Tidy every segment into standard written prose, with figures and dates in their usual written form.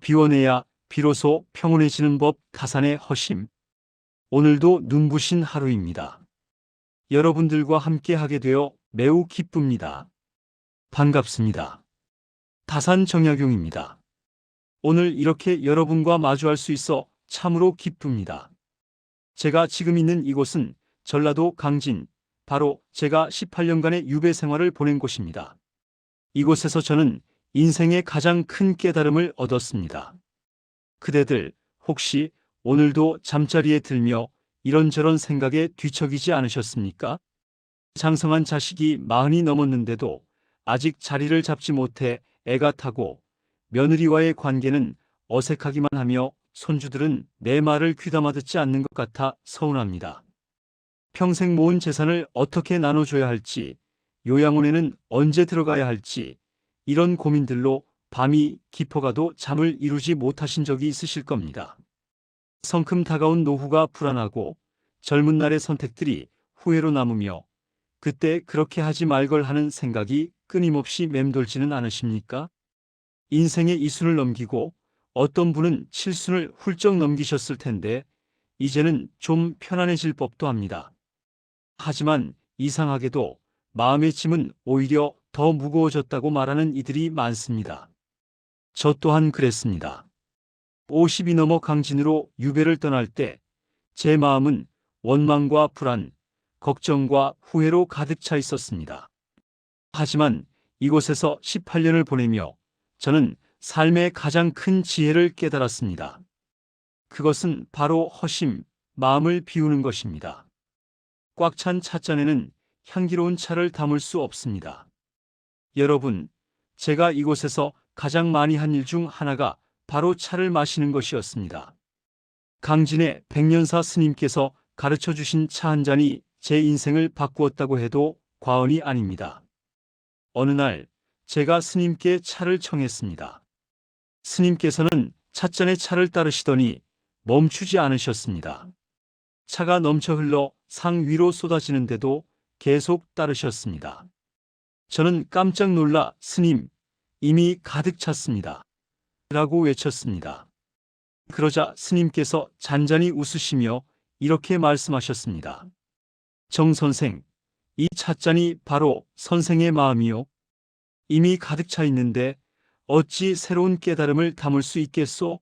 비워내야 비로소 평온해지는 법 타산의 허심. 오늘도 눈부신 하루입니다. 여러분들과 함께 하게 되어 매우 기쁩니다. 반갑습니다. 타산 정약용입니다. 오늘 이렇게 여러분과 마주할 수 있어 참으로 기쁩니다. 제가 지금 있는 이곳은 전라도 강진, 바로 제가 18년간의 유배 생활을 보낸 곳입니다. 이곳에서 저는 인생의 가장 큰 깨달음을 얻었습니다. 그대들 혹시 오늘도 잠자리에 들며 이런저런 생각에 뒤척이지 않으셨습니까? 장성한 자식이 40이 넘었는데도 아직 자리를 잡지 못해 애가 타고 며느리와의 관계는 어색하기만 하며 손주들은 내 말을 귀담아 듣지 않는 것 같아 서운합니다. 평생 모은 재산을 어떻게 나눠줘야 할지, 요양원에는 언제 들어가야 할지, 이런 고민들로 밤이 깊어가도 잠을 이루지 못하신 적이 있으실 겁니다. 성큼 다가온 노후가 불안하고 젊은 날의 선택들이 후회로 남으며 그때 그렇게 하지 말걸 하는 생각이 끊임없이 맴돌지는 않으십니까? 인생의 이순을 넘기고 어떤 분은 칠순을 훌쩍 넘기셨을 텐데 이제는 좀 편안해질 법도 합니다. 하지만 이상하게도 마음의 짐은 오히려 더 무거워졌다고 말하는 이들이 많습니다. 저 또한 그랬습니다. 50이 넘어 강진으로 유배를 떠날 때 제 마음은 원망과 불안, 걱정과 후회로 가득 차 있었습니다. 하지만 이곳에서 18년을 보내며 저는 삶의 가장 큰 지혜를 깨달았습니다. 그것은 바로 허심, 마음을 비우는 것입니다. 꽉 찬 찻잔에는 향기로운 차를 담을 수 없습니다. 여러분, 제가 이곳에서 가장 많이 한 일 중 하나가 바로 차를 마시는 것이었습니다. 강진의 백년사 스님께서 가르쳐 주신 차 한 잔이 제 인생을 바꾸었다고 해도 과언이 아닙니다. 어느 날 제가 스님께 차를 청했습니다. 스님께서는 찻잔에 차를 따르시더니 멈추지 않으셨습니다. 차가 넘쳐 흘러 상 위로 쏟아지는데도 계속 따르셨습니다. 저는 깜짝 놀라 스님, 이미 가득 찼습니다. 라고 외쳤습니다. 그러자 스님께서 잔잔히 웃으시며 이렇게 말씀하셨습니다. 정 선생, 이 찻잔이 바로 선생의 마음이요. 이미 가득 차 있는데 어찌 새로운 깨달음을 담을 수 있겠소?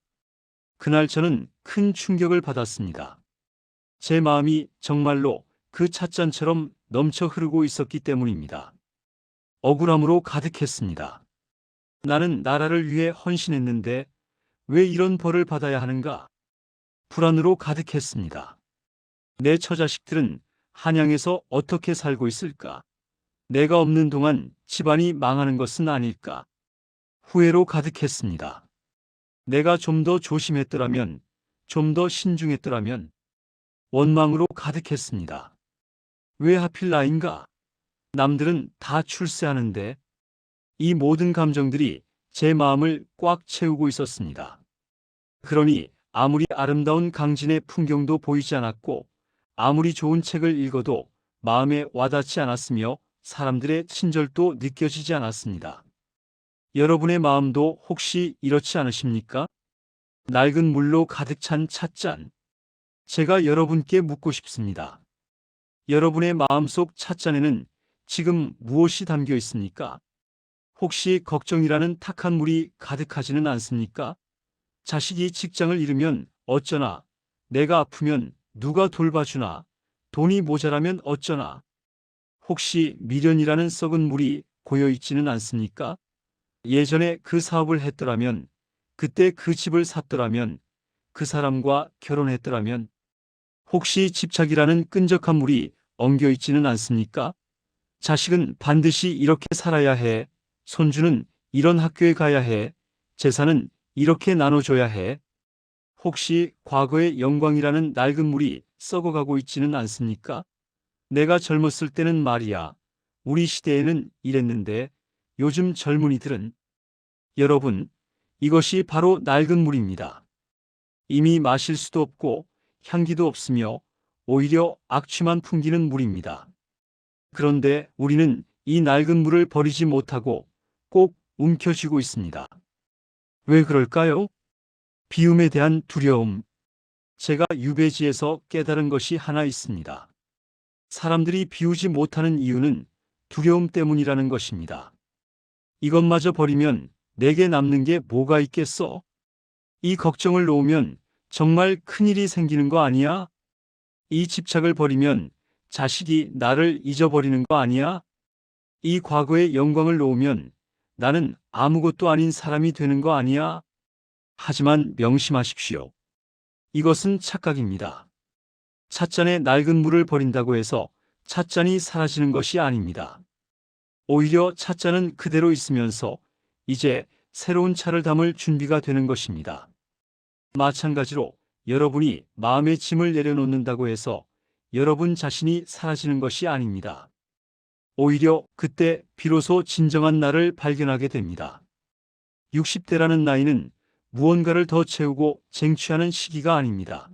그날 저는 큰 충격을 받았습니다. 제 마음이 정말로 그 찻잔처럼 넘쳐 흐르고 있었기 때문입니다. 억울함으로 가득했습니다. 나는 나라를 위해 헌신했는데 왜 이런 벌을 받아야 하는가? 불안으로 가득했습니다. 내 처자식들은 한양에서 어떻게 살고 있을까? 내가 없는 동안 집안이 망하는 것은 아닐까? 후회로 가득했습니다. 내가 좀 더 조심했더라면, 좀 더 신중했더라면, 원망으로 가득했습니다. 왜 하필 나인가? 남들은 다 출세하는데 이 모든 감정들이 제 마음을 꽉 채우고 있었습니다. 그러니 아무리 아름다운 강진의 풍경도 보이지 않았고 아무리 좋은 책을 읽어도 마음에 와닿지 않았으며 사람들의 친절도 느껴지지 않았습니다. 여러분의 마음도 혹시 이렇지 않으십니까? 낡은 물로 가득 찬 찻잔. 제가 여러분께 묻고 싶습니다. 여러분의 마음속 찻잔에는 지금 무엇이 담겨 있습니까? 혹시 걱정이라는 탁한 물이 가득하지는 않습니까? 자식이 직장을 잃으면 어쩌나, 내가 아프면 누가 돌봐주나, 돈이 모자라면 어쩌나, 혹시 미련이라는 썩은 물이 고여있지는 않습니까? 예전에 그 사업을 했더라면, 그때 그 집을 샀더라면, 그 사람과 결혼했더라면, 혹시 집착이라는 끈적한 물이 엉겨있지는 않습니까? 자식은 반드시 이렇게 살아야 해. 손주는 이런 학교에 가야 해. 재산은 이렇게 나눠줘야 해. 혹시 과거의 영광이라는 낡은 물이 썩어가고 있지는 않습니까? 내가 젊었을 때는 말이야. 우리 시대에는 이랬는데 요즘 젊은이들은 여러분, 이것이 바로 낡은 물입니다. 이미 마실 수도 없고 향기도 없으며 오히려 악취만 풍기는 물입니다. 그런데 우리는 이 낡은 물을 버리지 못하고 꼭 움켜쥐고 있습니다. 왜 그럴까요? 비움에 대한 두려움. 제가 유배지에서 깨달은 것이 하나 있습니다. 사람들이 비우지 못하는 이유는 두려움 때문이라는 것입니다. 이것마저 버리면 내게 남는 게 뭐가 있겠어? 이 걱정을 놓으면 정말 큰일이 생기는 거 아니야? 이 집착을 버리면 자식이 나를 잊어버리는 거 아니야? 이 과거의 영광을 놓으면 나는 아무것도 아닌 사람이 되는 거 아니야? 하지만 명심하십시오. 이것은 착각입니다. 찻잔에 낡은 물을 버린다고 해서 찻잔이 사라지는 것이 아닙니다. 오히려 찻잔은 그대로 있으면서 이제 새로운 차를 담을 준비가 되는 것입니다. 마찬가지로 여러분이 마음의 짐을 내려놓는다고 해서 여러분 자신이 사라지는 것이 아닙니다. 오히려 그때 비로소 진정한 나를 발견하게 됩니다. 60대라는 나이는 무언가를 더 채우고 쟁취하는 시기가 아닙니다.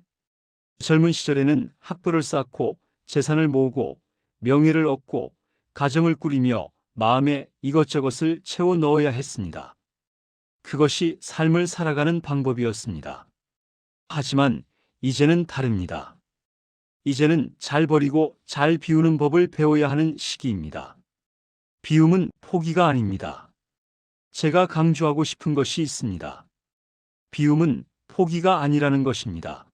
젊은 시절에는 학벌을 쌓고 재산을 모으고 명예를 얻고 가정을 꾸리며 마음에 이것저것을 채워 넣어야 했습니다. 그것이 삶을 살아가는 방법이었습니다. 하지만 이제는 다릅니다. 이제는 잘 버리고 잘 비우는 법을 배워야 하는 시기입니다. 비움은 포기가 아닙니다. 제가 강조하고 싶은 것이 있습니다. 비움은 포기가 아니라는 것입니다.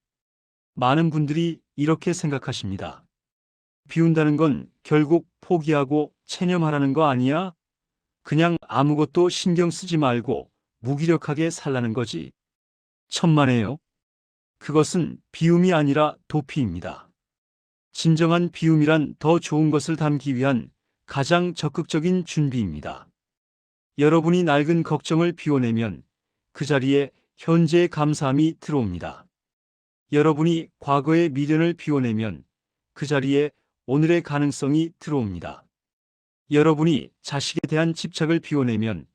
많은 분들이 이렇게 생각하십니다. 비운다는 건 결국 포기하고 체념하라는 거 아니야? 그냥 아무것도 신경 쓰지 말고 무기력하게 살라는 거지. 천만에요. 그것은 비움이 아니라 도피입니다. 진정한 비움이란 더 좋은 것을 담기 위한 가장 적극적인 준비입니다. 여러분이 낡은 걱정을 비워내면 그 자리에 현재의 감사함이 들어옵니다. 여러분이 과거의 미련을 비워내면 그 자리에 오늘의 가능성이 들어옵니다. 여러분이 자식에 대한 집착을 비워내면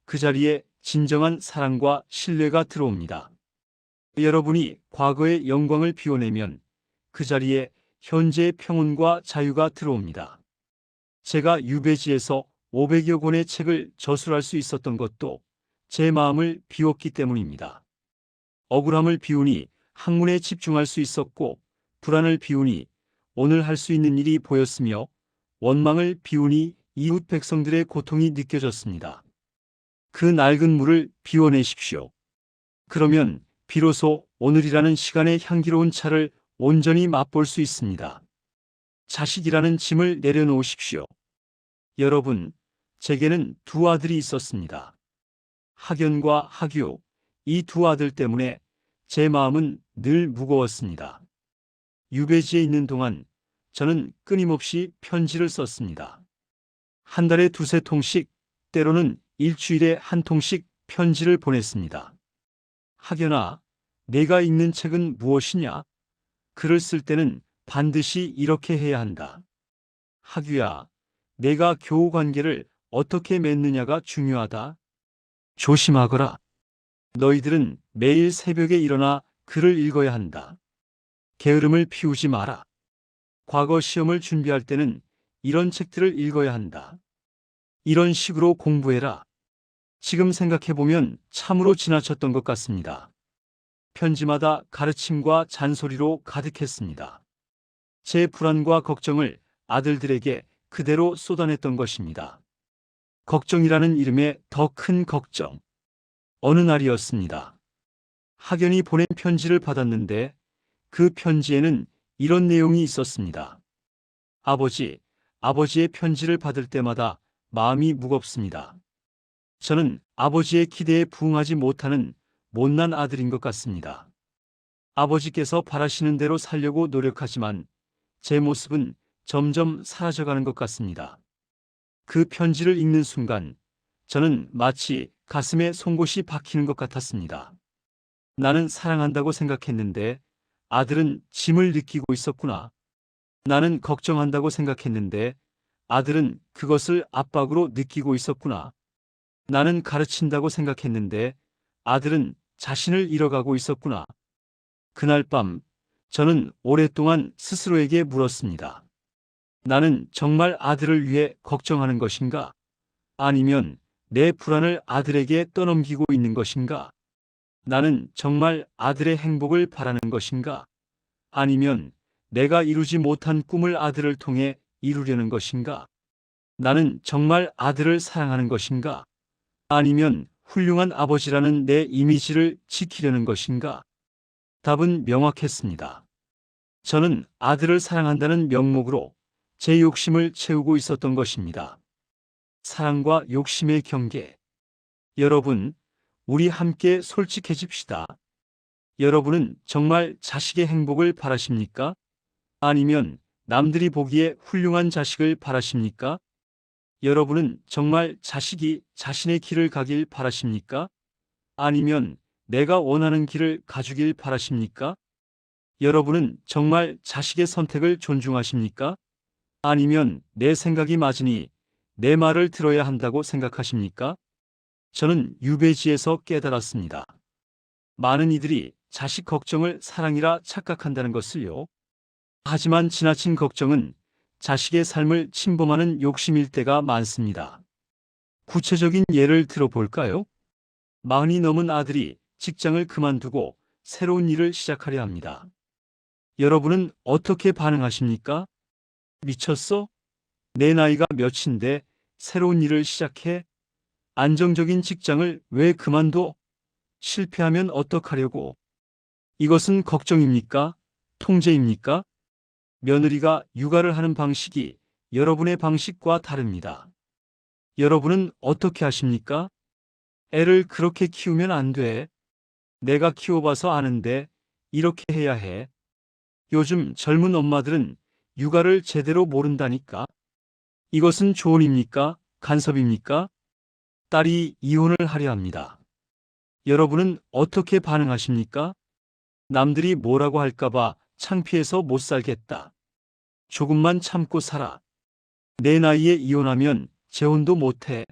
그 자리에 진정한 사랑과 신뢰가 들어옵니다. 여러분이 과거의 영광을 비워내면 그 자리에 현재의 평온과 자유가 들어옵니다. 제가 유배지에서 500여 권의 책을 저술할 수 있었던 것도 제 마음을 비웠기 때문입니다. 억울함을 비우니 학문에 집중할 수 있었고, 불안을 비우니 오늘 할 수 있는 일이 보였으며, 원망을 비우니 이웃 백성들의 고통이 느껴졌습니다. 그 낡은 물을 비워내십시오. 그러면 비로소 오늘이라는 시간의 향기로운 차를 온전히 맛볼 수 있습니다. 자식이라는 짐을 내려놓으십시오. 여러분, 제게는 두 아들이 있었습니다. 학연과 학유, 이 두 아들 때문에 제 마음은 늘 무거웠습니다. 유배지에 있는 동안 저는 끊임없이 편지를 썼습니다. 한 달에 두세 통씩, 때로는 일주일에 한 통씩 편지를 보냈습니다. 학연아, 내가 읽는 책은 무엇이냐? 글을 쓸 때는 반드시 이렇게 해야 한다. 학유야, 내가 교우 관계를 어떻게 맺느냐가 중요하다. 조심하거라. 너희들은 매일 새벽에 일어나 글을 읽어야 한다. 게으름을 피우지 마라. 과거 시험을 준비할 때는 이런 책들을 읽어야 한다. 이런 식으로 공부해라. 지금 생각해보면 참으로 지나쳤던 것 같습니다. 편지마다 가르침과 잔소리로 가득했습니다. 제 불안과 걱정을 아들들에게 그대로 쏟아냈던 것입니다. 걱정이라는 이름의 더 큰 걱정. 어느 날이었습니다. 학연이 보낸 편지를 받았는데 그 편지에는 이런 내용이 있었습니다. 아버지, 아버지의 편지를 받을 때마다 마음이 무겁습니다. 저는 아버지의 기대에 부응하지 못하는 못난 아들인 것 같습니다. 아버지께서 바라시는 대로 살려고 노력하지만 제 모습은 점점 사라져가는 것 같습니다. 그 편지를 읽는 순간 저는 마치 가슴에 송곳이 박히는 것 같았습니다. 나는 사랑한다고 생각했는데 아들은 짐을 느끼고 있었구나. 나는 걱정한다고 생각했는데 아들은 그것을 압박으로 느끼고 있었구나. 나는 가르친다고 생각했는데 아들은 자신을 잃어가고 있었구나. 그날 밤 저는 오랫동안 스스로에게 물었습니다. 나는 정말 아들을 위해 걱정하는 것인가? 아니면 내 불안을 아들에게 떠넘기고 있는 것인가? 나는 정말 아들의 행복을 바라는 것인가? 아니면 내가 이루지 못한 꿈을 아들을 통해 이루려는 것인가? 나는 정말 아들을 사랑하는 것인가? 아니면 훌륭한 아버지라는 내 이미지를 지키려는 것인가? 답은 명확했습니다. 저는 아들을 사랑한다는 명목으로 제 욕심을 채우고 있었던 것입니다. 사랑과 욕심의 경계. 여러분, 우리 함께 솔직해집시다. 여러분은 정말 자식의 행복을 바라십니까? 아니면 남들이 보기에 훌륭한 자식을 바라십니까? 여러분은 정말 자식이 자신의 길을 가길 바라십니까? 아니면 내가 원하는 길을 가주길 바라십니까? 여러분은 정말 자식의 선택을 존중하십니까? 아니면 내 생각이 맞으니 내 말을 들어야 한다고 생각하십니까? 저는 유배지에서 깨달았습니다. 많은 이들이 자식 걱정을 사랑이라 착각한다는 것을요. 하지만 지나친 걱정은 자식의 삶을 침범하는 욕심일 때가 많습니다. 구체적인 예를 들어볼까요? 40이 넘은 아들이 직장을 그만두고 새로운 일을 시작하려 합니다. 여러분은 어떻게 반응하십니까? 미쳤어? 내 나이가 몇인데 새로운 일을 시작해? 안정적인 직장을 왜 그만둬? 실패하면 어떡하려고? 이것은 걱정입니까? 통제입니까? 며느리가 육아를 하는 방식이 여러분의 방식과 다릅니다. 여러분은 어떻게 하십니까? 애를 그렇게 키우면 안 돼. 내가 키워봐서 아는데 이렇게 해야 해. 요즘 젊은 엄마들은 육아를 제대로 모른다니까. 이것은 조언입니까? 간섭입니까? 딸이 이혼을 하려 합니다. 여러분은 어떻게 반응하십니까? 남들이 뭐라고 할까봐 창피해서 못 살겠다. 조금만 참고 살아. 내 나이에 이혼하면 재혼도 못해.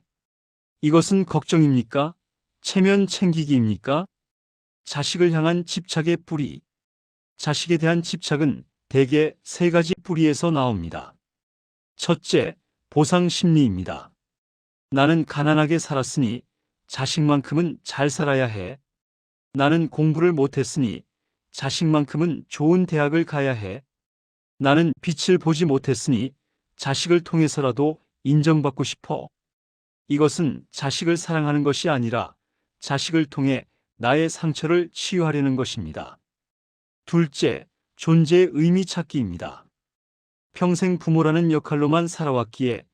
이것은 걱정입니까? 체면 챙기기입니까? 자식을 향한 집착의 뿌리. 자식에 대한 집착은 대개 세 가지 뿌리에서 나옵니다. 첫째, 보상 심리입니다. 나는 가난하게 살았으니 자식만큼은 잘 살아야 해. 나는 공부를 못했으니 자식만큼은 좋은 대학을 가야 해. 나는 빛을 보지 못했으니 자식을 통해서라도 인정받고 싶어. 이것은 자식을 사랑하는 것이 아니라 자식을 통해 나의 상처를 치유하려는 것입니다. 둘째, 존재의 의미 찾기입니다. 평생 부모라는 역할로만 살아왔기에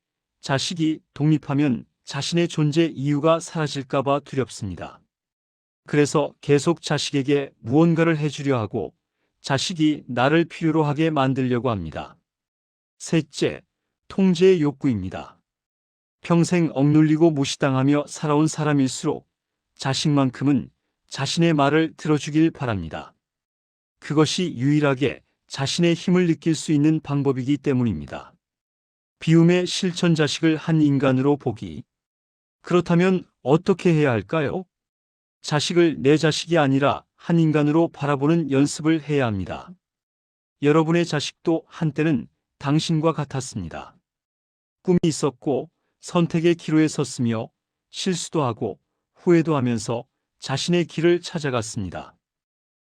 자식이 독립하면 자신의 존재 이유가 사라질까봐 두렵습니다. 그래서 계속 자식에게 무언가를 해주려 하고 자식이 나를 필요로 하게 만들려고 합니다. 셋째, 통제의 욕구입니다. 평생 억눌리고 무시당하며 살아온 사람일수록 자식만큼은 자신의 말을 들어주길 바랍니다. 그것이 유일하게 자신의 힘을 느낄 수 있는 방법이기 때문입니다. 비움의 실천 자식을 한 인간으로 보기. 그렇다면 어떻게 해야 할까요? 자식을 내 자식이 아니라 한 인간으로 바라보는 연습을 해야 합니다. 여러분의 자식도 한때는 당신과 같았습니다. 꿈이 있었고 선택의 기로에 섰으며 실수도 하고 후회도 하면서 자신의 길을 찾아갔습니다.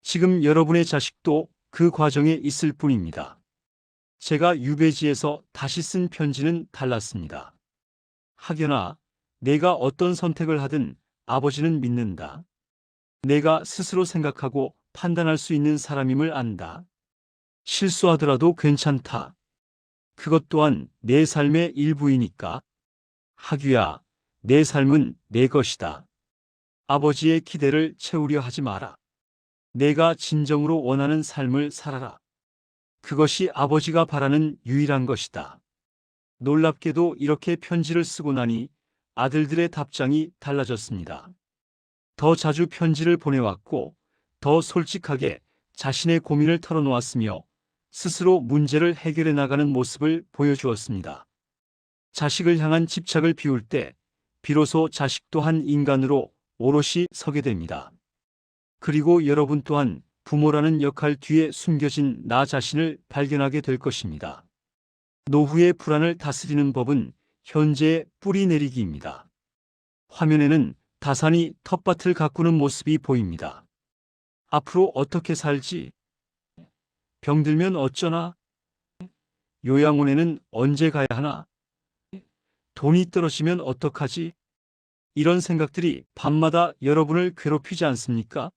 지금 여러분의 자식도 그 과정에 있을 뿐입니다. 제가 유배지에서 다시 쓴 편지는 달랐습니다. 학연아, 내가 어떤 선택을 하든 아버지는 믿는다. 내가 스스로 생각하고 판단할 수 있는 사람임을 안다. 실수하더라도 괜찮다. 그것 또한 내 삶의 일부이니까. 학유야, 내 삶은 내 것이다. 아버지의 기대를 채우려 하지 마라. 내가 진정으로 원하는 삶을 살아라. 그것이 아버지가 바라는 유일한 것이다. 놀랍게도 이렇게 편지를 쓰고 나니 아들들의 답장이 달라졌습니다. 더 자주 편지를 보내왔고 더 솔직하게 자신의 고민을 털어놓았으며 스스로 문제를 해결해 나가는 모습을 보여주었습니다. 자식을 향한 집착을 비울 때 비로소 자식도 한 인간으로 오롯이 서게 됩니다. 그리고 여러분 또한 부모라는 역할 뒤에 숨겨진 나 자신을 발견하게 될 것입니다. 노후의 불안을 다스리는 법은 현재의 뿌리 내리기입니다. 화면에는 다산이 텃밭을 가꾸는 모습이 보입니다. 앞으로 어떻게 살지? 병들면 어쩌나? 요양원에는 언제 가야 하나? 돈이 떨어지면 어떡하지? 이런 생각들이 밤마다 여러분을 괴롭히지 않습니까?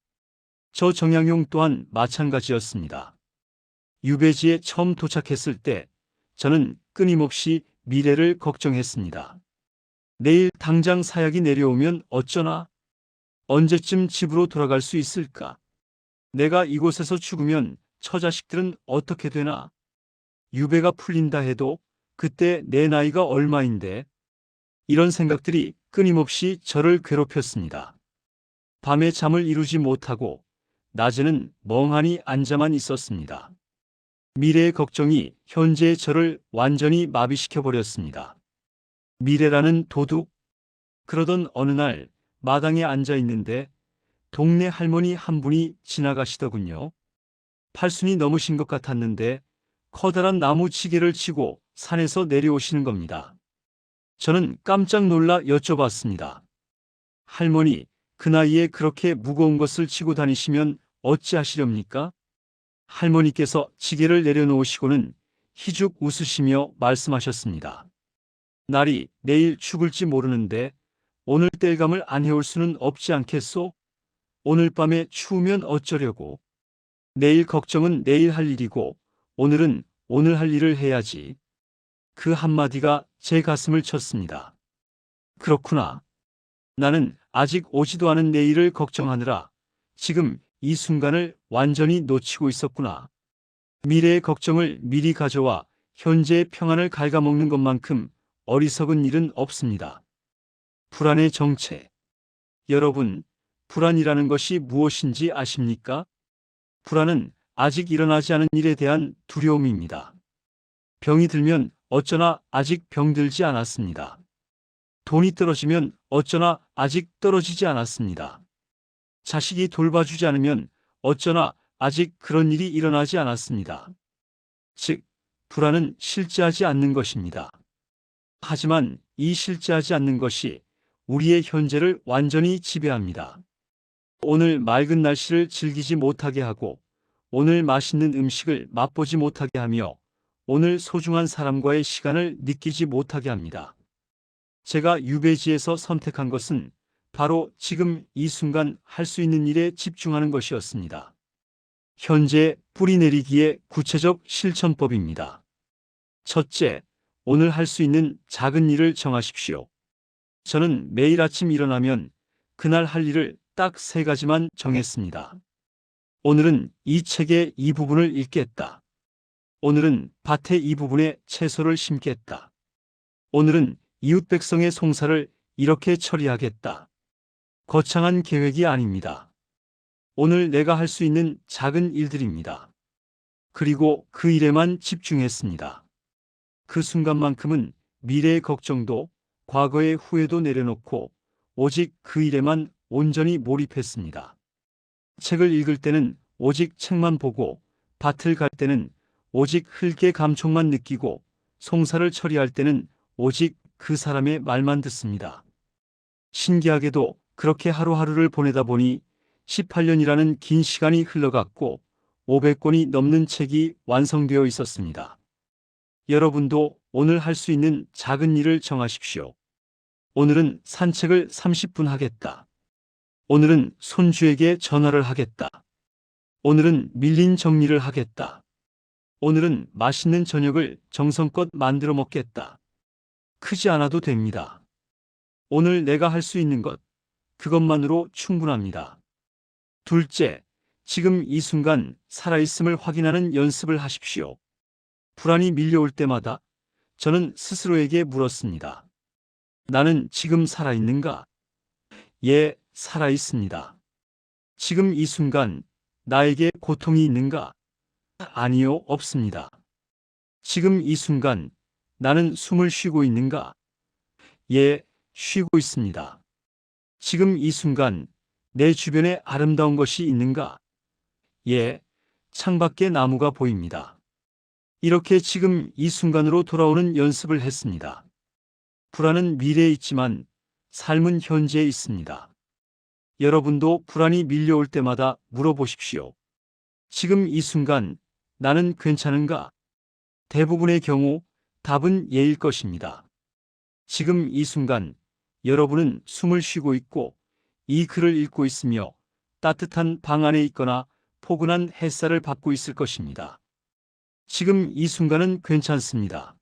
저 정양용 또한 마찬가지였습니다. 유배지에 처음 도착했을 때 저는 끊임없이 미래를 걱정했습니다. 내일 당장 사약이 내려오면 어쩌나? 언제쯤 집으로 돌아갈 수 있을까? 내가 이곳에서 죽으면 처자식들은 어떻게 되나? 유배가 풀린다 해도 그때 내 나이가 얼마인데? 이런 생각들이 끊임없이 저를 괴롭혔습니다. 밤에 잠을 이루지 못하고 낮에는 멍하니 앉아만 있었습니다. 미래의 걱정이 현재의 저를 완전히 마비시켜 버렸습니다. 미래라는 도둑? 그러던 어느 날 마당에 앉아 있는데 동네 할머니 한 분이 지나가시더군요. 팔순이 넘으신 것 같았는데 커다란 나무 지게를 치고 산에서 내려오시는 겁니다. 저는 깜짝 놀라 여쭤봤습니다. 할머니, 그 나이에 그렇게 무거운 것을 치고 다니시면 어찌하시렵니까? 할머니께서 지게를 내려놓으시고는 희죽 웃으시며 말씀하셨습니다. 날이 내일 죽을지 모르는데 오늘 땔감을 안 해올 수는 없지 않겠소? 오늘 밤에 추우면 어쩌려고? 내일 걱정은 내일 할 일이고 오늘은 오늘 할 일을 해야지. 그 한마디가 제 가슴을 쳤습니다. 그렇구나. 나는 아직 오지도 않은 내일을 걱정하느라 지금 이 순간을 완전히 놓치고 있었구나. 미래의 걱정을 미리 가져와 현재의 평안을 갉아먹는 것만큼 어리석은 일은 없습니다. 불안의 정체. 여러분, 불안이라는 것이 무엇인지 아십니까? 불안은 아직 일어나지 않은 일에 대한 두려움입니다. 병이 들면 어쩌나 아직 병들지 않았습니다. 돈이 떨어지면 어쩌나 아직 떨어지지 않았습니다. 자식이 돌봐주지 않으면 어쩌나 아직 그런 일이 일어나지 않았습니다. 즉, 불안은 실제하지 않는 것입니다. 하지만 이 실제하지 않는 것이 우리의 현재를 완전히 지배합니다. 오늘 맑은 날씨를 즐기지 못하게 하고, 오늘 맛있는 음식을 맛보지 못하게 하며, 오늘 소중한 사람과의 시간을 느끼지 못하게 합니다. 제가 유배지에서 선택한 것은 바로 지금 이 순간 할 수 있는 일에 집중하는 것이었습니다. 현재 뿌리 내리기의 구체적 실천법입니다. 첫째, 오늘 할 수 있는 작은 일을 정하십시오. 저는 매일 아침 일어나면 그날 할 일을 딱 3가지만 정했습니다. 오늘은 이 책의 이 부분을 읽겠다. 오늘은 밭의 이 부분에 채소를 심겠다. 오늘은 이웃 백성의 송사를 이렇게 처리하겠다. 거창한 계획이 아닙니다. 오늘 내가 할 수 있는 작은 일들입니다. 그리고 그 일에만 집중했습니다. 그 순간만큼은 미래의 걱정도 과거의 후회도 내려놓고 오직 그 일에만 온전히 몰입했습니다. 책을 읽을 때는 오직 책만 보고, 밭을 갈 때는 오직 흙의 감촉만 느끼고, 송사를 처리할 때는 오직 그 사람의 말만 듣습니다. 신기하게도 그렇게 하루하루를 보내다 보니 18년이라는 긴 시간이 흘러갔고 500권이 넘는 책이 완성되어 있었습니다. 여러분도 오늘 할 수 있는 작은 일을 정하십시오. 오늘은 산책을 30분 하겠다. 오늘은 손주에게 전화를 하겠다. 오늘은 밀린 정리를 하겠다. 오늘은 맛있는 저녁을 정성껏 만들어 먹겠다. 크지 않아도 됩니다. 오늘 내가 할 수 있는 것, 그것만으로 충분합니다. 둘째, 지금 이 순간 살아있음을 확인하는 연습을 하십시오. 불안이 밀려올 때마다 저는 스스로에게 물었습니다. 나는 지금 살아있는가? 예, 살아있습니다. 지금 이 순간 나에게 고통이 있는가? 아니요, 없습니다. 지금 이 순간 나는 숨을 쉬고 있는가? 예, 쉬고 있습니다. 지금 이 순간 내 주변에 아름다운 것이 있는가? 예, 창밖에 나무가 보입니다. 이렇게 지금 이 순간으로 돌아오는 연습을 했습니다. 불안은 미래에 있지만 삶은 현재에 있습니다. 여러분도 불안이 밀려올 때마다 물어보십시오. 지금 이 순간 나는 괜찮은가? 대부분의 경우 답은 예일 것입니다. 지금 이 순간 여러분은 숨을 쉬고 있고 이 글을 읽고 있으며 따뜻한 방 안에 있거나 포근한 햇살을 받고 있을 것입니다. 지금 이 순간은 괜찮습니다.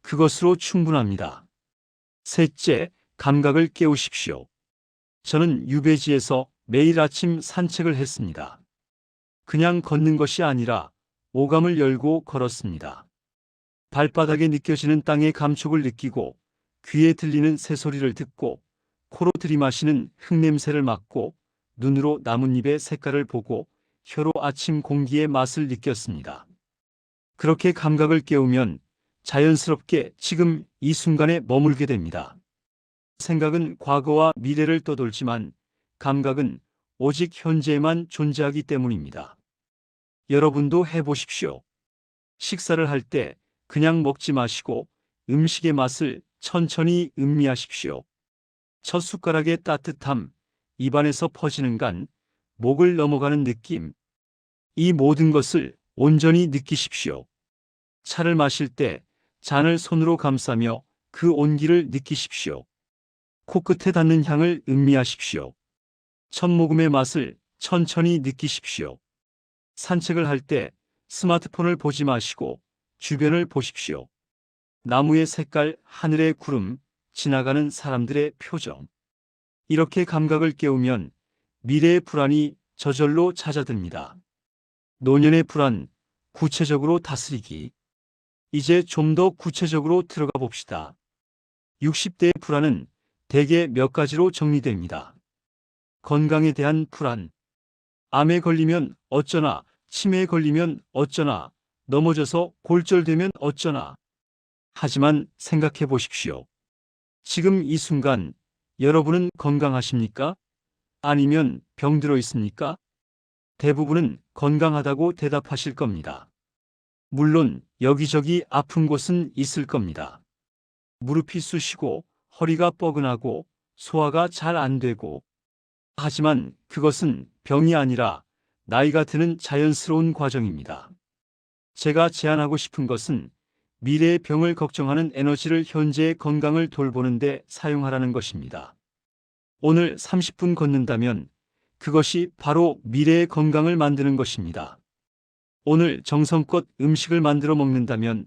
그것으로 충분합니다. 셋째, 감각을 깨우십시오. 저는 유배지에서 매일 아침 산책을 했습니다. 그냥 걷는 것이 아니라 오감을 열고 걸었습니다. 발바닥에 느껴지는 땅의 감촉을 느끼고 귀에 들리는 새소리를 듣고 코로 들이마시는 흙냄새를 맡고 눈으로 나뭇잎의 색깔을 보고 혀로 아침 공기의 맛을 느꼈습니다. 그렇게 감각을 깨우면 자연스럽게 지금 이 순간에 머물게 됩니다. 생각은 과거와 미래를 떠돌지만 감각은 오직 현재에만 존재하기 때문입니다. 여러분도 해보십시오. 식사를 할 때 그냥 먹지 마시고 음식의 맛을 천천히 음미하십시오. 첫 숟가락의 따뜻함, 입안에서 퍼지는 간, 목을 넘어가는 느낌. 이 모든 것을 온전히 느끼십시오. 차를 마실 때 잔을 손으로 감싸며 그 온기를 느끼십시오. 코끝에 닿는 향을 음미하십시오. 첫 모금의 맛을 천천히 느끼십시오. 산책을 할 때 스마트폰을 보지 마시고 주변을 보십시오. 나무의 색깔, 하늘의 구름, 지나가는 사람들의 표정. 이렇게 감각을 깨우면 미래의 불안이 저절로 잦아듭니다. 노년의 불안, 구체적으로 다스리기. 이제 좀 더 구체적으로 들어가 봅시다. 60대의 불안은 대개 몇 가지로 정리됩니다. 건강에 대한 불안. 암에 걸리면 어쩌나, 치매에 걸리면 어쩌나, 넘어져서 골절되면 어쩌나. 하지만 생각해 보십시오. 지금 이 순간 여러분은 건강하십니까? 아니면 병들어 있습니까? 대부분은 건강하다고 대답하실 겁니다. 물론 여기저기 아픈 곳은 있을 겁니다. 무릎이 쑤시고 허리가 뻐근하고 소화가 잘 안 되고. 하지만 그것은 병이 아니라 나이가 드는 자연스러운 과정입니다. 제가 제안하고 싶은 것은 미래의 병을 걱정하는 에너지를 현재의 건강을 돌보는 데 사용하라는 것입니다. 오늘 30분 걷는다면 그것이 바로 미래의 건강을 만드는 것입니다. 오늘 정성껏 음식을 만들어 먹는다면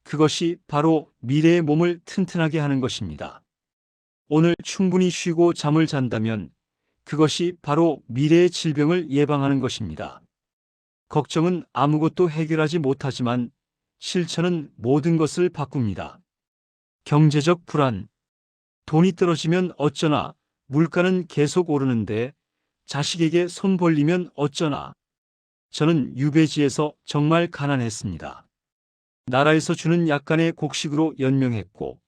그것이 바로 미래의 몸을 튼튼하게 하는 것입니다. 오늘 충분히 쉬고 잠을 잔다면 그것이 바로 미래의 질병을 예방하는 것입니다. 걱정은 아무것도 해결하지 못하지만 실천은 모든 것을 바꿉니다. 경제적 불안. 돈이 떨어지면 어쩌나, 물가는 계속 오르는데 자식에게 손 벌리면 어쩌나. 저는 유배지에서 정말 가난했습니다. 나라에서 주는 약간의 곡식으로 연명했고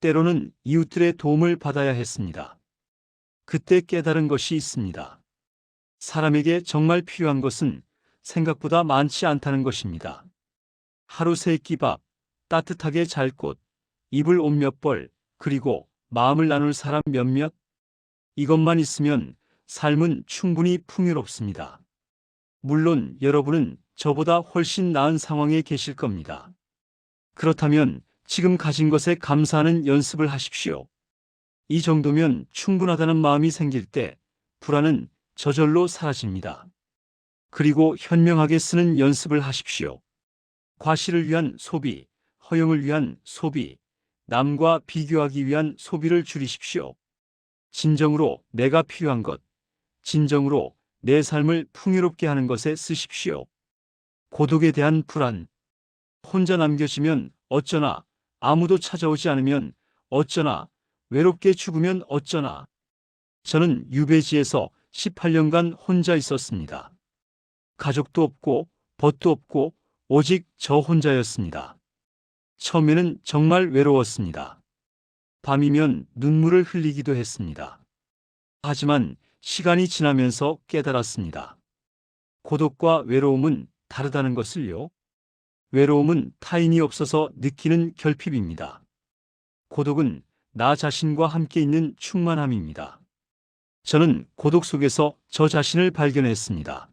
때로는 이웃들의 도움을 받아야 했습니다. 그때 깨달은 것이 있습니다. 사람에게 정말 필요한 것은 생각보다 많지 않다는 것입니다. 하루 세 끼 밥, 따뜻하게 잘 곳, 입을 옷 몇 벌, 그리고 마음을 나눌 사람 몇몇. 이것만 있으면 삶은 충분히 풍요롭습니다. 물론 여러분은 저보다 훨씬 나은 상황에 계실 겁니다. 그렇다면 지금 가진 것에 감사하는 연습을 하십시오. 이 정도면 충분하다는 마음이 생길 때 불안은 저절로 사라집니다. 그리고 현명하게 쓰는 연습을 하십시오. 과시를 위한 소비, 허용을 위한 소비, 남과 비교하기 위한 소비를 줄이십시오. 진정으로 내가 필요한 것, 진정으로 내 삶을 풍요롭게 하는 것에 쓰십시오. 고독에 대한 불안. 혼자 남겨지면 어쩌나, 아무도 찾아오지 않으면 어쩌나, 외롭게 죽으면 어쩌나. 저는 유배지에서 18년간 혼자 있었습니다. 가족도 없고 벗도 없고 오직 저 혼자였습니다. 처음에는 정말 외로웠습니다. 밤이면 눈물을 흘리기도 했습니다. 하지만 시간이 지나면서 깨달았습니다. 고독과 외로움은 다르다는 것을요. 외로움은 타인이 없어서 느끼는 결핍입니다. 고독은 나 자신과 함께 있는 충만함입니다. 저는 고독 속에서 저 자신을 발견했습니다.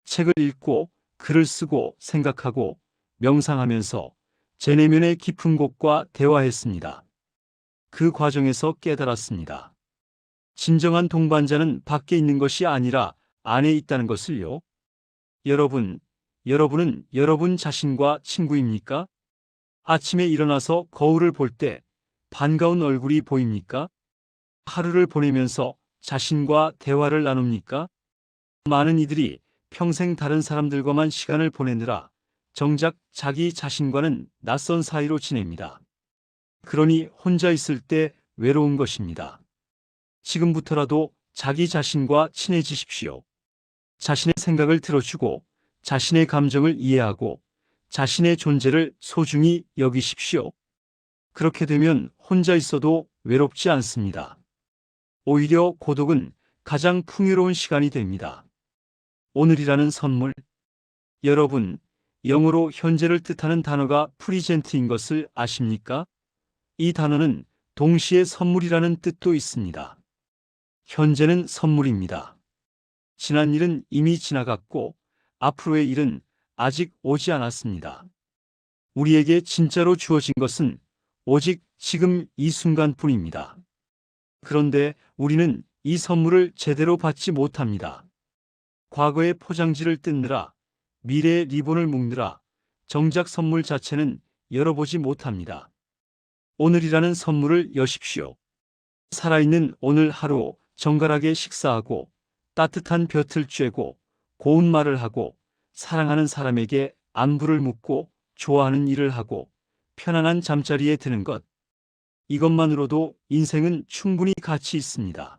책을 읽고 글을 쓰고 생각하고 명상하면서 제 내면의 깊은 곳과 대화했습니다. 그 과정에서 깨달았습니다. 진정한 동반자는 밖에 있는 것이 아니라 안에 있다는 것을요. 여러분은 여러분 자신과 친구입니까? 아침에 일어나서 거울을 볼 때 반가운 얼굴이 보입니까? 하루를 보내면서 자신과 대화를 나눕니까? 많은 이들이 평생 다른 사람들과만 시간을 보내느라 정작 자기 자신과는 낯선 사이로 지냅니다. 그러니 혼자 있을 때 외로운 것입니다. 지금부터라도 자기 자신과 친해지십시오. 자신의 생각을 들어주고 자신의 감정을 이해하고 자신의 존재를 소중히 여기십시오. 그렇게 되면 혼자 있어도 외롭지 않습니다. 오히려 고독은 가장 풍요로운 시간이 됩니다. 오늘이라는 선물. 여러분, 영어로 현재를 뜻하는 단어가 프리젠트인 것을 아십니까? 이 단어는 동시에 선물이라는 뜻도 있습니다. 현재는 선물입니다. 지난 일은 이미 지나갔고 앞으로의 일은 아직 오지 않았습니다. 우리에게 진짜로 주어진 것은 오직 지금 이 순간뿐입니다. 그런데 우리는 이 선물을 제대로 받지 못합니다. 과거의 포장지를 뜯느라, 미래의 리본을 묶느라 정작 선물 자체는 열어보지 못합니다. 오늘이라는 선물을 여십시오. 살아있는 오늘 하루 정갈하게 식사하고 따뜻한 볕을 쬐고 고운 말을 하고 사랑하는 사람에게 안부를 묻고 좋아하는 일을 하고 편안한 잠자리에 드는 것. 이것만으로도 인생은 충분히 가치 있습니다.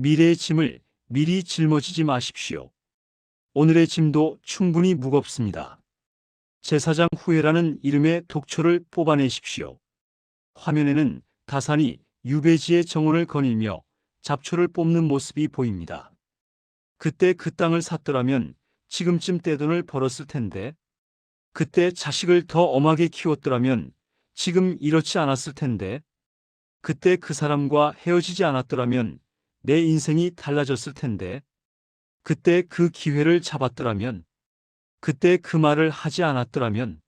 미래의 짐을 미리 짊어지지 마십시오. 오늘의 짐도 충분히 무겁습니다. 제사장 후회라는 이름의 독초를 뽑아내십시오. 화면에는 다산이 유배지의 정원을 거닐며 잡초를 뽑는 모습이 보입니다. 그때 그 땅을 샀더라면 지금쯤 떼돈을 벌었을 텐데, 그때 자식을 더 엄하게 키웠더라면 지금 이렇지 않았을 텐데, 그때 그 사람과 헤어지지 않았더라면 내 인생이 달라졌을 텐데, 그때 그 기회를 잡았더라면, 그때 그 말을 하지 않았더라면,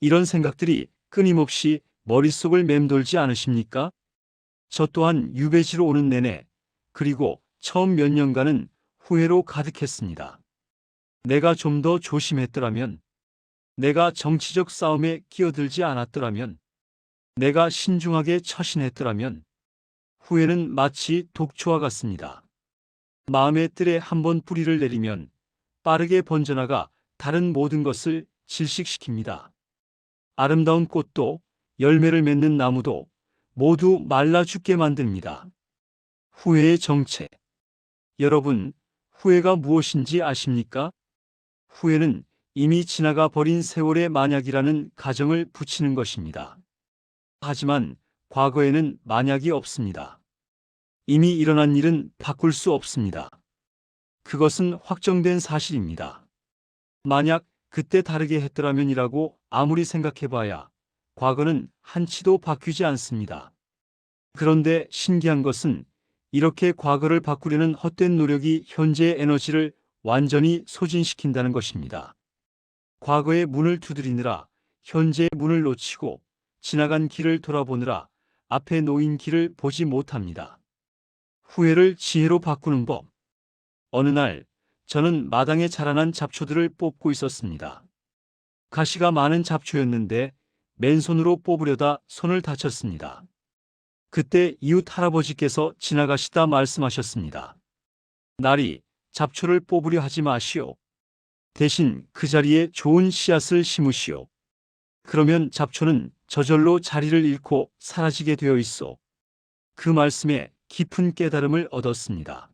이런 생각들이 끊임없이 머릿속을 맴돌지 않으십니까? 저 또한 유배지로 오는 내내, 그리고 처음 몇 년간은 후회로 가득했습니다. 내가 좀 더 조심했더라면, 내가 정치적 싸움에 끼어들지 않았더라면, 내가 신중하게 처신했더라면, 후회는 마치 독초와 같습니다. 마음의 뜰에 한번 뿌리를 내리면 빠르게 번져나가 다른 모든 것을 질식시킵니다. 아름다운 꽃도 열매를 맺는 나무도 모두 말라 죽게 만듭니다. 후회의 정체. 여러분, 후회가 무엇인지 아십니까? 후회는 이미 지나가 버린 세월의 만약이라는 가정을 붙이는 것입니다. 하지만 과거에는 만약이 없습니다. 이미 일어난 일은 바꿀 수 없습니다. 그것은 확정된 사실입니다. 만약 그때 다르게 했더라면이라고 아무리 생각해봐야 과거는 한치도 바뀌지 않습니다. 그런데 신기한 것은 이렇게 과거를 바꾸려는 헛된 노력이 현재의 에너지를 완전히 소진시킨다는 것입니다. 과거의 문을 두드리느라 현재의 문을 놓치고 지나간 길을 돌아보느라 앞에 놓인 길을 보지 못합니다. 후회를 지혜로 바꾸는 법. 어느 날 저는 마당에 자라난 잡초들을 뽑고 있었습니다. 가시가 많은 잡초였는데 맨손으로 뽑으려다 손을 다쳤습니다. 그때 이웃 할아버지께서 지나가시다 말씀하셨습니다. 나리, 잡초를 뽑으려 하지 마시오. 대신 그 자리에 좋은 씨앗을 심으시오. 그러면 잡초는 저절로 자리를 잃고 사라지게 되어 있어. 그 말씀에 깊은 깨달음을 얻었습니다.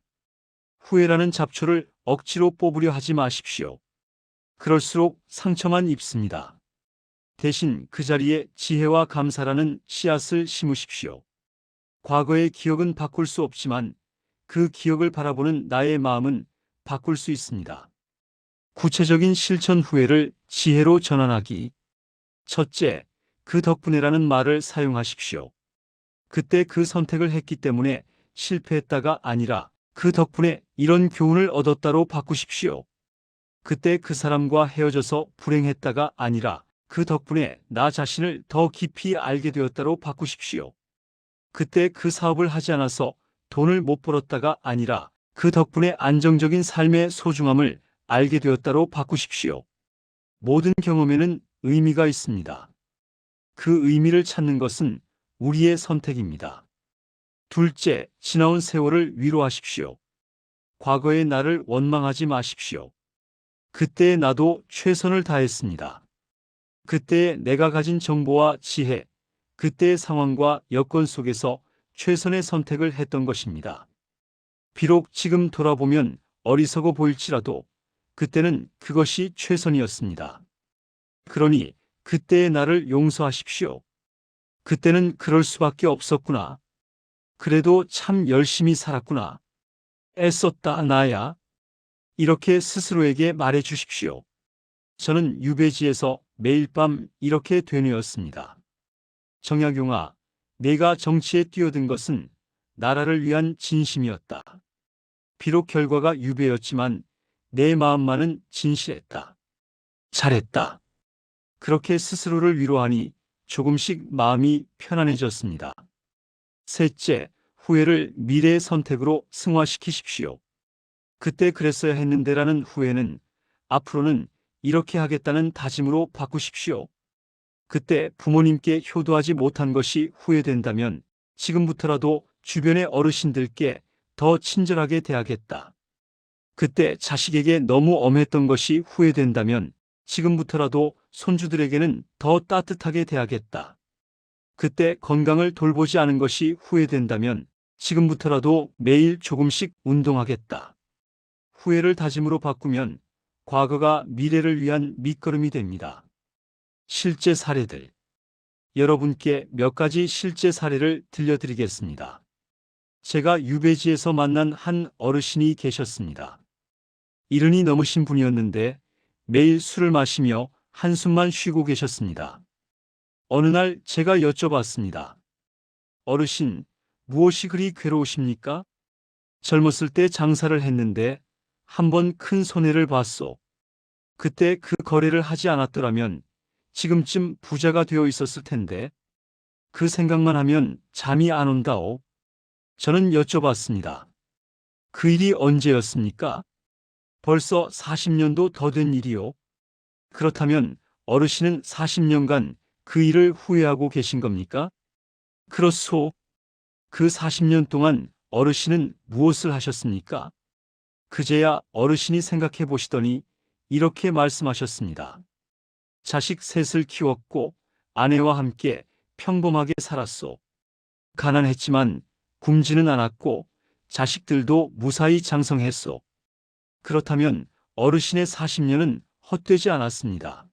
후회라는 잡초를 억지로 뽑으려 하지 마십시오. 그럴수록 상처만 입습니다. 대신 그 자리에 지혜와 감사라는 씨앗을 심으십시오. 과거의 기억은 바꿀 수 없지만 그 기억을 바라보는 나의 마음은 바꿀 수 있습니다. 구체적인 실천 후회를 지혜로 전환하기. 첫째, 그 덕분에라는 말을 사용하십시오. 그때 그 선택을 했기 때문에 실패했다가 아니라 그 덕분에 이런 교훈을 얻었다로 바꾸십시오. 그때 그 사람과 헤어져서 불행했다가 아니라 그 덕분에 나 자신을 더 깊이 알게 되었다로 바꾸십시오. 그때 그 사업을 하지 않아서 돈을 못 벌었다가 아니라 그 덕분에 안정적인 삶의 소중함을 알게 되었다로 바꾸십시오. 모든 경험에는 의미가 있습니다. 그 의미를 찾는 것은 우리의 선택입니다. 둘째, 지나온 세월을 위로하십시오. 과거의 나를 원망하지 마십시오. 그때의 나도 최선을 다했습니다. 그때의 내가 가진 정보와 지혜, 그때의 상황과 여건 속에서 최선의 선택을 했던 것입니다. 비록 지금 돌아보면 어리석어 보일지라도 그때는 그것이 최선이었습니다. 그러니 그때의 나를 용서하십시오. 그때는 그럴 수밖에 없었구나. 그래도 참 열심히 살았구나. 애썼다 나야. 이렇게 스스로에게 말해 주십시오. 저는 유배지에서 매일 밤 이렇게 되뇌었습니다. 정약용아, 내가 정치에 뛰어든 것은 나라를 위한 진심이었다. 비록 결과가 유배였지만 내 마음만은 진실했다. 잘했다. 그렇게 스스로를 위로하니 조금씩 마음이 편안해졌습니다. 셋째, 후회를 미래의 선택으로 승화시키십시오. 그때 그랬어야 했는데라는 후회는 앞으로는 이렇게 하겠다는 다짐으로 바꾸십시오. 그때 부모님께 효도하지 못한 것이 후회된다면 지금부터라도 주변의 어르신들께 더 친절하게 대하겠다. 그때 자식에게 너무 엄했던 것이 후회된다면 지금부터라도 손주들에게는 더 따뜻하게 대하겠다. 그때 건강을 돌보지 않은 것이 후회된다면 지금부터라도 매일 조금씩 운동하겠다. 후회를 다짐으로 바꾸면 과거가 미래를 위한 밑거름이 됩니다. 실제 사례들. 여러분께 몇 가지 실제 사례를 들려드리겠습니다. 제가 유배지에서 만난 한 어르신이 계셨습니다. 이른이 넘으신 분이었는데 매일 술을 마시며 한숨만 쉬고 계셨습니다. 어느 날 제가 여쭤봤습니다. 어르신, 무엇이 그리 괴로우십니까? 젊었을 때 장사를 했는데 한번 큰 손해를 봤소. 그때 그 거래를 하지 않았더라면 지금쯤 부자가 되어 있었을 텐데 그 생각만 하면 잠이 안 온다오. 저는 여쭤봤습니다. 그 일이 언제였습니까? 벌써 40년도 더 된 일이요. 그렇다면 어르신은 40년간 그 일을 후회하고 계신 겁니까? 그렇소. 그 40년 동안 어르신은 무엇을 하셨습니까? 그제야 어르신이 생각해 보시더니 이렇게 말씀하셨습니다. 자식 셋을 키웠고 아내와 함께 평범하게 살았소. 가난했지만 굶지는 않았고 자식들도 무사히 장성했소. 그렇다면 어르신의 40년은 헛되지 않았습니다.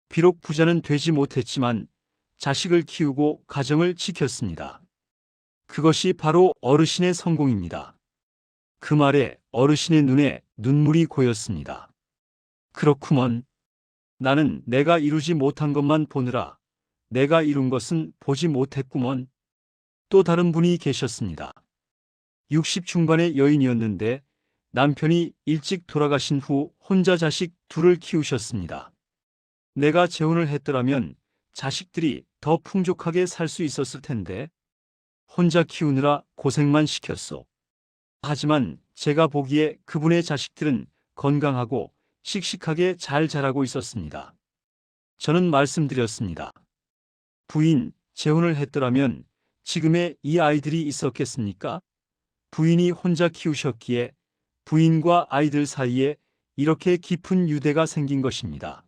비록 부자는 되지 못했지만 자식을 키우고 가정을 지켰습니다. 그것이 바로 어르신의 성공입니다. 그 말에 어르신의 눈에 눈물이 고였습니다. 그렇구먼. 나는 내가 이루지 못한 것만 보느라 내가 이룬 것은 보지 못했구먼. 또 다른 분이 계셨습니다. 60 중반의 여인이었는데 남편이 일찍 돌아가신 후 혼자 자식 둘을 키우셨습니다. 내가 재혼을 했더라면 자식들이 더 풍족하게 살 수 있었을 텐데 혼자 키우느라 고생만 시켰소. 하지만 제가 보기에 그분의 자식들은 건강하고 씩씩하게 잘 자라고 있었습니다. 저는 말씀드렸습니다. 부인, 재혼을 했더라면 지금의 이 아이들이 있었겠습니까? 부인이 혼자 키우셨기에 부인과 아이들 사이에 이렇게 깊은 유대가 생긴 것입니다.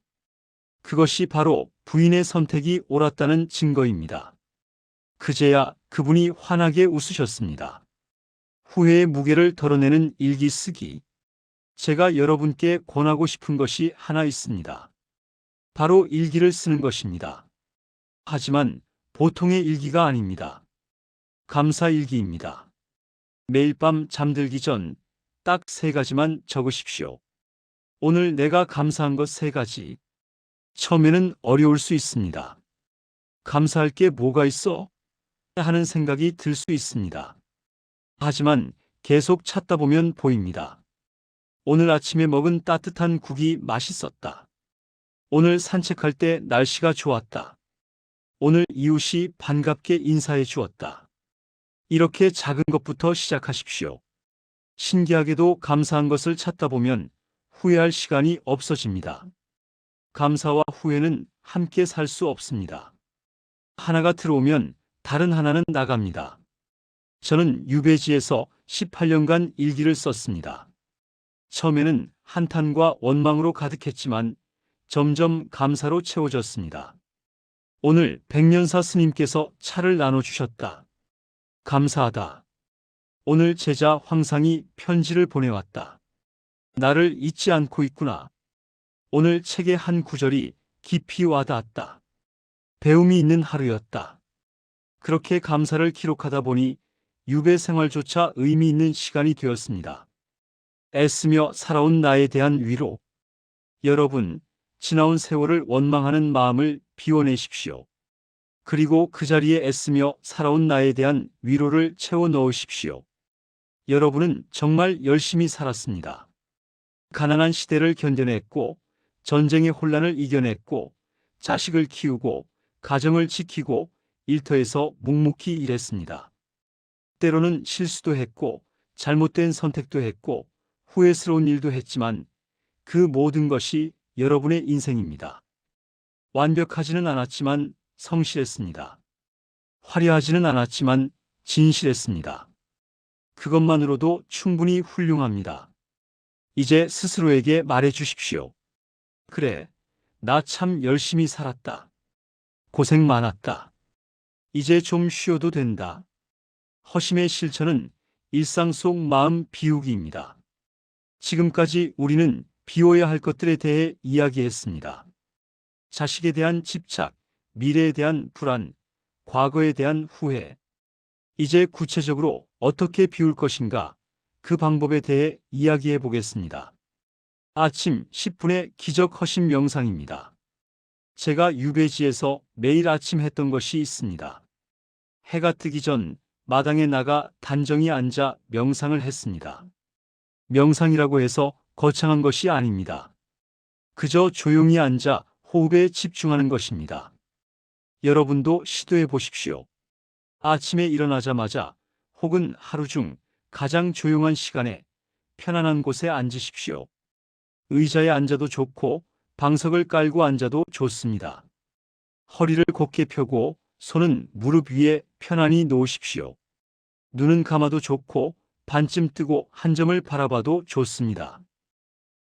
그것이 바로 부인의 선택이 옳았다는 증거입니다. 그제야 그분이 환하게 웃으셨습니다. 후회의 무게를 덜어내는 일기 쓰기. 제가 여러분께 권하고 싶은 것이 하나 있습니다. 바로 일기를 쓰는 것입니다. 하지만 보통의 일기가 아닙니다. 감사일기입니다. 매일 밤 잠들기 전 딱 3가지만 적으십시오. 오늘 내가 감사한 것 3가지. 처음에는 어려울 수 있습니다. 감사할 게 뭐가 있어? 하는 생각이 들 수 있습니다. 하지만 계속 찾다 보면 보입니다. 오늘 아침에 먹은 따뜻한 국이 맛있었다. 오늘 산책할 때 날씨가 좋았다. 오늘 이웃이 반갑게 인사해 주었다. 이렇게 작은 것부터 시작하십시오. 신기하게도 감사한 것을 찾다 보면 후회할 시간이 없어집니다. 감사와 후회는 함께 살 수 없습니다. 하나가 들어오면 다른 하나는 나갑니다. 저는 유배지에서 18년간 일기를 썼습니다. 처음에는 한탄과 원망으로 가득했지만 점점 감사로 채워졌습니다. 오늘 백년사 스님께서 차를 나눠주셨다. 감사하다. 오늘 제자 황상이 편지를 보내왔다. 나를 잊지 않고 있구나. 오늘 책의 한 구절이 깊이 와닿았다. 배움이 있는 하루였다. 그렇게 감사를 기록하다 보니 유배 생활조차 의미 있는 시간이 되었습니다. 애쓰며 살아온 나에 대한 위로. 여러분, 지나온 세월을 원망하는 마음을 비워내십시오. 그리고 그 자리에 애쓰며 살아온 나에 대한 위로를 채워 넣으십시오. 여러분은 정말 열심히 살았습니다. 가난한 시대를 견뎌냈고, 전쟁의 혼란을 이겨냈고, 자식을 키우고, 가정을 지키고, 일터에서 묵묵히 일했습니다. 때로는 실수도 했고, 잘못된 선택도 했고, 후회스러운 일도 했지만, 그 모든 것이 여러분의 인생입니다. 완벽하지는 않았지만 성실했습니다. 화려하지는 않았지만 진실했습니다. 그것만으로도 충분히 훌륭합니다. 이제 스스로에게 말해 주십시오. 그래, 나 참 열심히 살았다. 고생 많았다. 이제 좀 쉬어도 된다. 허심의 실천은 일상 속 마음 비우기입니다. 지금까지 우리는 비워야 할 것들에 대해 이야기했습니다. 자식에 대한 집착, 미래에 대한 불안, 과거에 대한 후회. 이제 구체적으로 어떻게 비울 것인가? 그 방법에 대해 이야기해 보겠습니다. 아침 10분의 기적 허심 명상입니다. 제가 유배지에서 매일 아침 했던 것이 있습니다. 해가 뜨기 전 마당에 나가 단정히 앉아 명상을 했습니다. 명상이라고 해서 거창한 것이 아닙니다. 그저 조용히 앉아 호흡에 집중하는 것입니다. 여러분도 시도해 보십시오. 아침에 일어나자마자 혹은 하루 중 가장 조용한 시간에 편안한 곳에 앉으십시오. 의자에 앉아도 좋고 방석을 깔고 앉아도 좋습니다. 허리를 곧게 펴고 손은 무릎 위에 편안히 놓으십시오. 눈은 감아도 좋고 반쯤 뜨고 한 점을 바라봐도 좋습니다.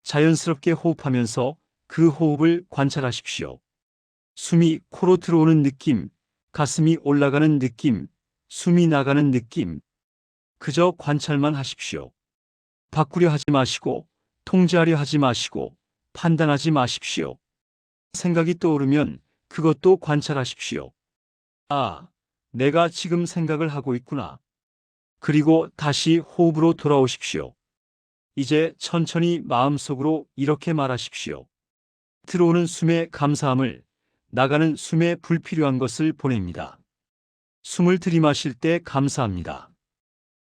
자연스럽게 호흡하면서 그 호흡을 관찰하십시오. 숨이 코로 들어오는 느낌, 가슴이 올라가는 느낌, 숨이 나가는 느낌. 그저 관찰만 하십시오. 바꾸려 하지 마시고, 통제하려 하지 마시고, 판단하지 마십시오. 생각이 떠오르면 그것도 관찰하십시오. 아, 내가 지금 생각을 하고 있구나. 그리고 다시 호흡으로 돌아오십시오. 이제 천천히 마음속으로 이렇게 말하십시오. 들어오는 숨에 감사함을, 나가는 숨에 불필요한 것을 보냅니다. 숨을 들이마실 때 감사합니다.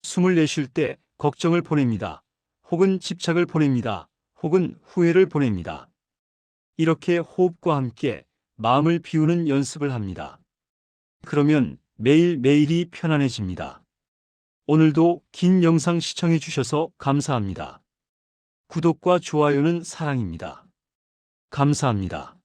숨을 내쉴 때 걱정을 보냅니다. 혹은 집착을 보냅니다. 혹은 후회를 보냅니다. 이렇게 호흡과 함께 마음을 비우는 연습을 합니다. 그러면 매일매일이 편안해집니다. 오늘도 긴 영상 시청해 주셔서 감사합니다. 구독과 좋아요는 사랑입니다. 감사합니다.